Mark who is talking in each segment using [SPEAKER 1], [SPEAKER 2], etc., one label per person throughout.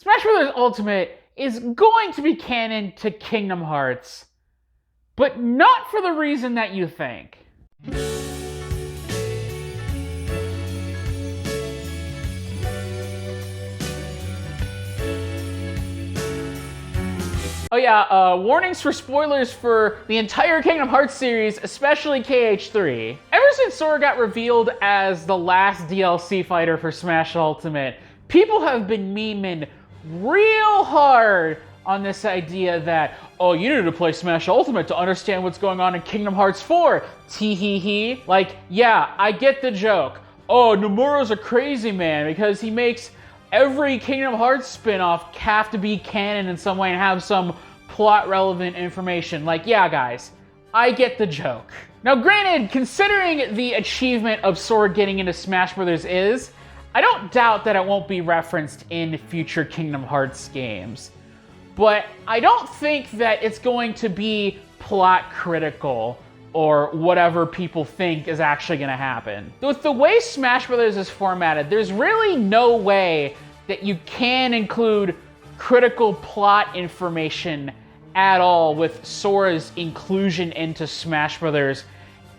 [SPEAKER 1] Smash Bros. Ultimate is going to be canon to Kingdom Hearts, but not for the reason that you think. Oh yeah, warnings for spoilers for the entire Kingdom Hearts series, especially KH3. Ever since Sora got revealed as the last DLC fighter for Smash Ultimate, people have been memeing real hard on this idea that, oh, you need to play Smash Ultimate to understand what's going on in Kingdom Hearts 4. Tee-hee-hee. Like, yeah, I get the joke. Oh, Nomura's a crazy man because he makes every Kingdom Hearts spin-off have to be canon in some way and have some plot-relevant information. Like, yeah, guys, I get the joke. Now, granted, considering the achievement of Sora getting into Smash Bros. I don't doubt that it won't be referenced in future Kingdom Hearts games. But I don't think that it's going to be plot critical or whatever people think is actually going to happen. With the way Smash Bros. Is formatted, there's really no way that you can include critical plot information at all with Sora's inclusion into Smash Bros.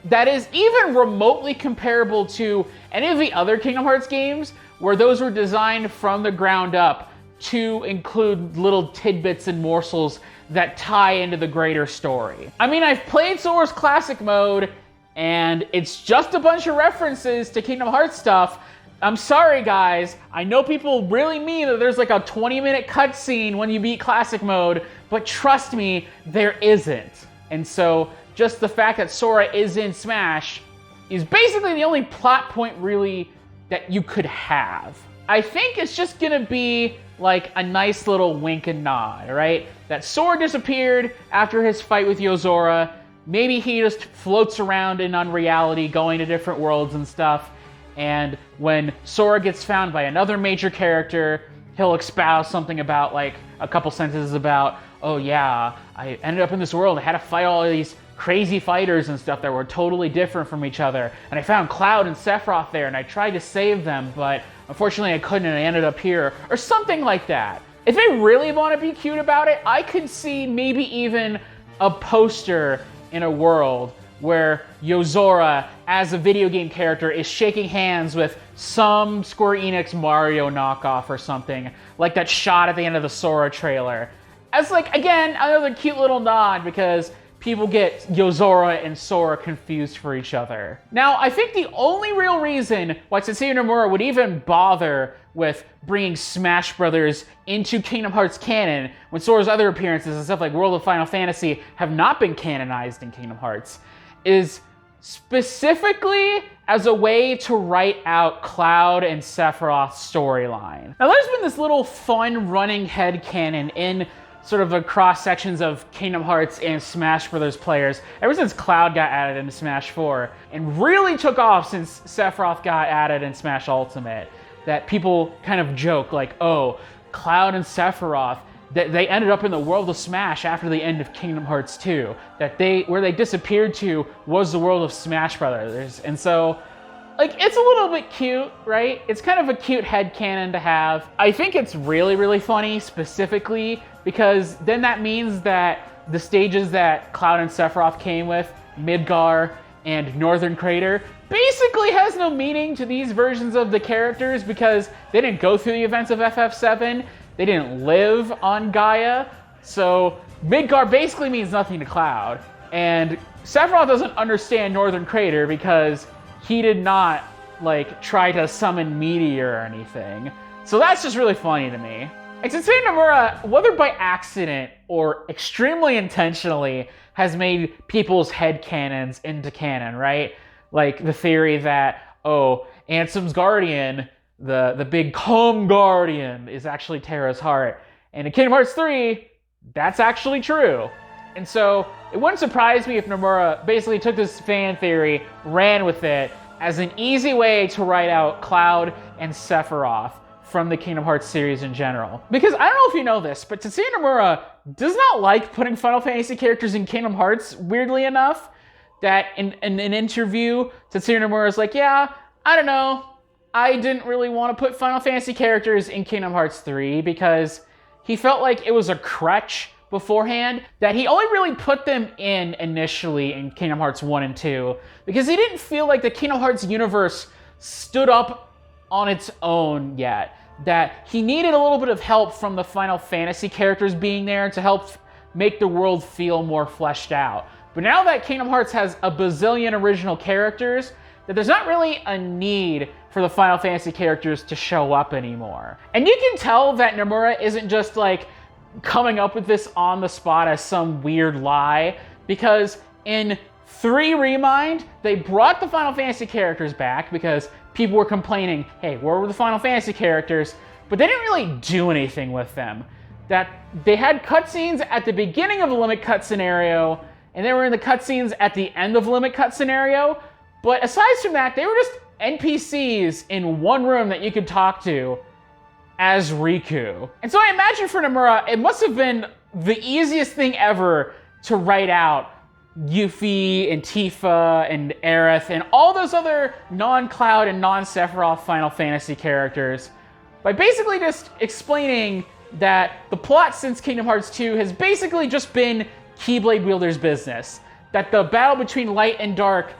[SPEAKER 1] That is even remotely comparable to any of the other Kingdom Hearts games where those were designed from the ground up to include little tidbits and morsels that tie into the greater story. I mean, I've played Sora's Classic Mode, and it's just a bunch of references to Kingdom Hearts stuff. I'm sorry, guys. I know people really mean that there's like a 20-minute cutscene when you beat Classic Mode, but trust me, there isn't. And so, just the fact that Sora is in Smash is basically the only plot point, really, that you could have. I think it's just gonna be like a nice little wink and nod, right? That Sora disappeared after his fight with Yozora. Maybe he just floats around in unreality, going to different worlds and stuff. And when Sora gets found by another major character, he'll espouse something about, like, a couple sentences about, oh yeah, I ended up in this world, I had to fight all of these crazy fighters and stuff that were totally different from each other. And I found Cloud and Sephiroth there, and I tried to save them, but unfortunately I couldn't, and I ended up here. Or something like that. If they really want to be cute about it, I could see maybe even a poster in a world where Yozora, as a video game character, is shaking hands with some Square Enix Mario knockoff or something, like that shot at the end of the Sora trailer. As, like, again, another cute little nod, because people get Yozora and Sora confused for each other. Now, I think the only real reason why Tetsuya Nomura would even bother with bringing Smash Bros. Into Kingdom Hearts canon, when Sora's other appearances and stuff like World of Final Fantasy have not been canonized in Kingdom Hearts, is specifically as a way to write out Cloud and Sephiroth's storyline. Now, there's been this little fun running headcanon in sort of the cross sections of Kingdom Hearts and Smash Bros. Players ever since Cloud got added into Smash 4, and really took off since Sephiroth got added in Smash Ultimate, that people kind of joke like, oh, Cloud and Sephiroth, that they ended up in the world of Smash after the end of Kingdom Hearts 2, that where they disappeared to was the world of Smash Brothers. And so, like, it's a little bit cute, right? It's kind of a cute headcanon to have. I think it's really, really funny, specifically because then that means that the stages that Cloud and Sephiroth came with, Midgar and Northern Crater, basically has no meaning to these versions of the characters because they didn't go through the events of FF7, they didn't live on Gaia, so Midgar basically means nothing to Cloud. And Sephiroth doesn't understand Northern Crater because he did not, like, try to summon Meteor or anything. So that's just really funny to me. And Tetsuya Nomura, whether by accident or extremely intentionally, has made people's headcanons into canon, right? Like the theory that, oh, Ansem's guardian, the big calm guardian, is actually Terra's heart. And in Kingdom Hearts 3, that's actually true. And so it wouldn't surprise me if Nomura basically took this fan theory, ran with it, as an easy way to write out Cloud and Sephiroth from the Kingdom Hearts series in general. Because I don't know if you know this, but Tetsuya Nomura does not like putting Final Fantasy characters in Kingdom Hearts, weirdly enough, that in an interview, Tetsuya Nomura is like, yeah, I don't know, I didn't really want to put Final Fantasy characters in Kingdom Hearts 3 because he felt like it was a crutch beforehand, that he only really put them in initially in Kingdom Hearts 1 and 2 because he didn't feel like the Kingdom Hearts universe stood up on its own yet. That he needed a little bit of help from the Final Fantasy characters being there to help make the world feel more fleshed out. But now that Kingdom Hearts has a bazillion original characters, that there's not really a need for the Final Fantasy characters to show up anymore. And you can tell that Nomura isn't just like coming up with this on the spot as some weird lie, because in 3 Remind, they brought the Final Fantasy characters back because people were complaining, hey, where were the Final Fantasy characters? But they didn't really do anything with them. That they had cutscenes at the beginning of the Limit Cut scenario, and they were in the cutscenes at the end of Limit Cut scenario. But aside from that, they were just NPCs in one room that you could talk to as Riku. And so I imagine for Nomura, it must have been the easiest thing ever to write out Yuffie and Tifa and Aerith and all those other non-Cloud and non-Sephiroth Final Fantasy characters by basically just explaining that the plot since Kingdom Hearts 2 has basically just been Keyblade wielders' business. That the battle between light and dark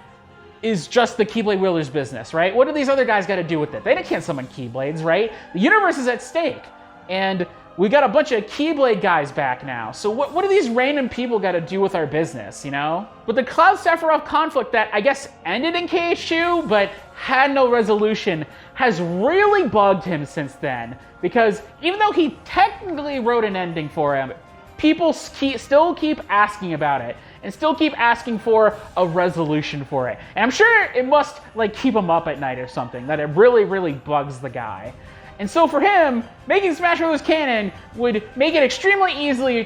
[SPEAKER 1] is just the Keyblade wielders' business, right? What do these other guys got to do with it? They can't summon Keyblades, right? The universe is at stake, and we got a bunch of Keyblade guys back now. So what do these random people got to do with our business, you know? But the Cloud-Sephiroth conflict that I guess ended in KH2, but had no resolution, has really bugged him since then. Because even though he technically wrote an ending for him, people still keep asking about it and still keep asking for a resolution for it. And I'm sure it must like keep him up at night or something, that it really, really bugs the guy. And so for him, making Smash Bros. Canon would make it extremely easy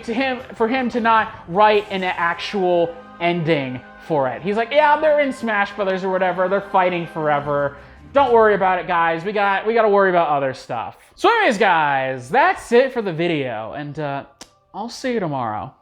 [SPEAKER 1] for him to not write an actual ending for it. He's like, yeah, they're in Smash Brothers or whatever, they're fighting forever. Don't worry about it, guys. We got to worry about other stuff. So anyways, guys, that's it for the video, and I'll see you tomorrow.